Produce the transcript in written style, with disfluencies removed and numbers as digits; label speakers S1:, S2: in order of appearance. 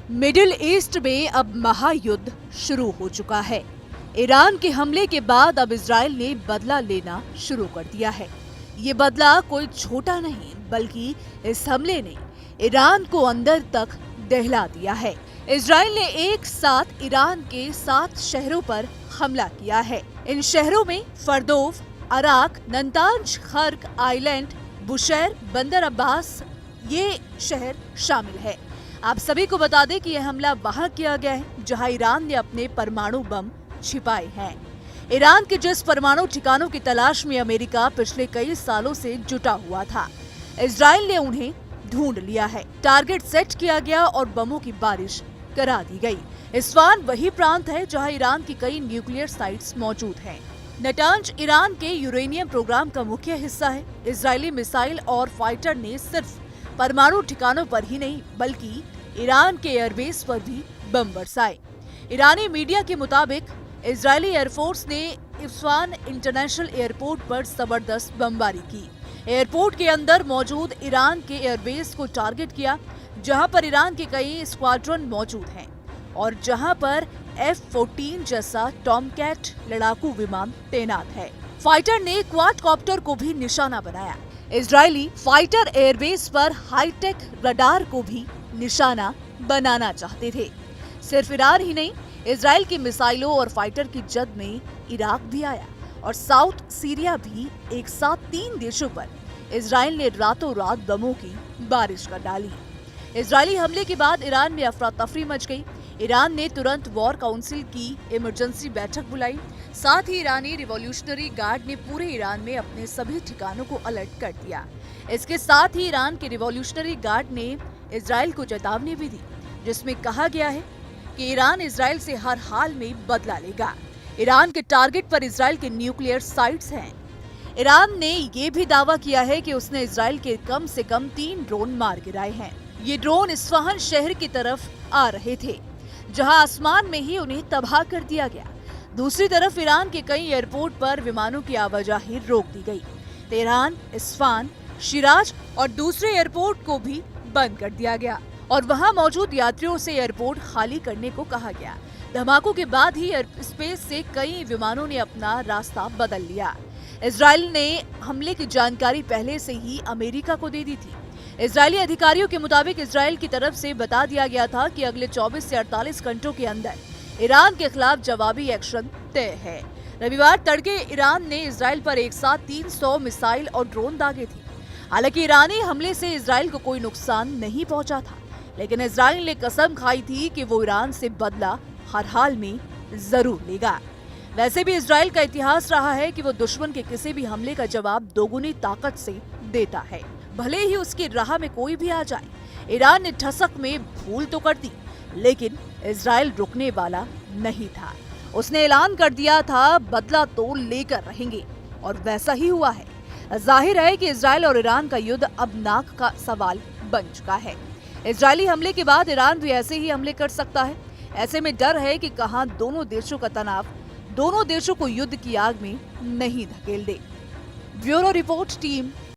S1: Middle east में अब महायुद्ध शुरू हो चुका है। ईरान के हमले के बाद अब इजराइल ने बदला लेना शुरू कर दिया है। ये बदला कोई छोटा नहीं, बल्कि इस हमले ने ईरान को अंदर तक दहला दिया है। इजराइल ने एक साथ ईरान के 7 शहरों पर हमला किया है। इन शहरों में फरदोव, अराक, नंतांज, खर्क आइलैंड, बुशैर, बंदर अब्बास ये शहर शामिल है। आप सभी को बता दें कि यह हमला वहां किया गया है जहां ईरान ने अपने परमाणु बम छिपाए हैं। ईरान के जिस परमाणु ठिकानों की तलाश में अमेरिका पिछले कई सालों से जुटा हुआ था, इजराइल ने उन्हें ढूंढ लिया है। टारगेट सेट किया गया और बमों की बारिश करा दी गई। इस्फहान वही प्रांत है जहां ईरान की कई न्यूक्लियर साइट्स मौजूद हैं। नटांज ईरान के यूरेनियम प्रोग्राम का मुख्य हिस्सा है। इजरायली मिसाइल और फाइटर ने सिर्फ परमाणु ठिकानों पर ही नहीं, बल्कि ईरान के एयरबेस पर भी बम बरसाए। ईरानी मीडिया के मुताबिक इजरायली एयरफोर्स ने इस्फहान इंटरनेशनल एयरपोर्ट पर जबरदस्त बमबारी की। एयरपोर्ट के अंदर मौजूद ईरान के एयरबेस को टारगेट किया, जहां पर ईरान के कई स्क्वाड्रन मौजूद हैं और जहां पर F-14 जैसा टॉमकैट लड़ाकू विमान तैनात है। फाइटर ने क्वाडकॉप्टर को भी निशाना बनाया। इजरायली फाइटर एयरबेस पर हाईटेक रडार को भी निशाना बनाना चाहते थे। सिर्फ ईरान ही नहीं, इजराइल की मिसाइलों और फाइटर की जद में इराक भी आया और साउथ सीरिया भी। एक साथ 3 देशों पर इजराइल ने रातों रात बमों की बारिश कर डाली। इजरायली हमले के बाद ईरान में अफरा तफरी मच गई। ईरान ने तुरंत वॉर काउंसिल की इमरजेंसी बैठक बुलाई। साथ ही ईरानी रिवॉल्यूशनरी गार्ड ने पूरे ईरान में अपने सभी ठिकानों को अलर्ट कर दिया। इसके साथ ही ईरान के रिवॉल्यूशनरी गार्ड ने इजराइल को चेतावनी भी दी, जिसमें कहा गया है कि ईरान इजराइल से हर हाल में बदला लेगा। ईरान के टारगेट पर इजराइल के न्यूक्लियर साइट्स हैं। ईरान ने ये भी दावा किया है कि उसने इजराइल के कम से कम 3 ड्रोन मार गिराए हैं। ये ड्रोन इस्फहान शहर की तरफ आ रहे थे, जहां आसमान में ही उन्हें तबाह कर दिया गया। दूसरी तरफ ईरान के कई एयरपोर्ट पर विमानों की आवाजाही रोक दी गई। तेहरान, इस्फहान, शिराज और दूसरे एयरपोर्ट को भी बंद कर दिया गया और वहां मौजूद यात्रियों से एयरपोर्ट खाली करने को कहा गया। धमाकों के बाद ही एयरस्पेस से कई विमानों ने अपना रास्ता बदल लिया। इजराइल ने हमले की जानकारी पहले से ही अमेरिका को दे दी थी। इजरायली अधिकारियों के मुताबिक इजराइल की तरफ से बता दिया गया था कि अगले 24 से 48 घंटों के अंदर ईरान के खिलाफ जवाबी एक्शन तय है। रविवार तड़के ईरान ने इजराइल पर एक साथ 300 मिसाइल और ड्रोन दागे थे। हालांकि ईरानी हमले से इजराइल को कोई नुकसान नहीं पहुंचा था, लेकिन इजराइल ने कसम खाई थी कि वो ईरान से बदला हर हाल में जरूर लेगा। वैसे भी इजराइल का इतिहास रहा है कि वो दुश्मन के किसी भी हमले का जवाब दोगुनी ताकत से देता है, भले ही उसकी राह में कोई भी आ जाए। ईरान ने ठसक में भूल तो कर दी, लेकिन इजराइल रुकने वाला नहीं था। उसने ऐलान कर दिया था बदला तो लेकर रहेंगे, और वैसा ही हुआ है। जाहिर है कि इजराइल और ईरान का युद्ध अब नाक का सवाल बन चुका है। इजरायली हमले के बाद ईरान भी ऐसे ही हमले कर सकता है। ऐसे में डर है कि कहां दोनों देशों का तनाव दोनों देशों को युद्ध की आग में नहीं धकेल दे। Bureau report, team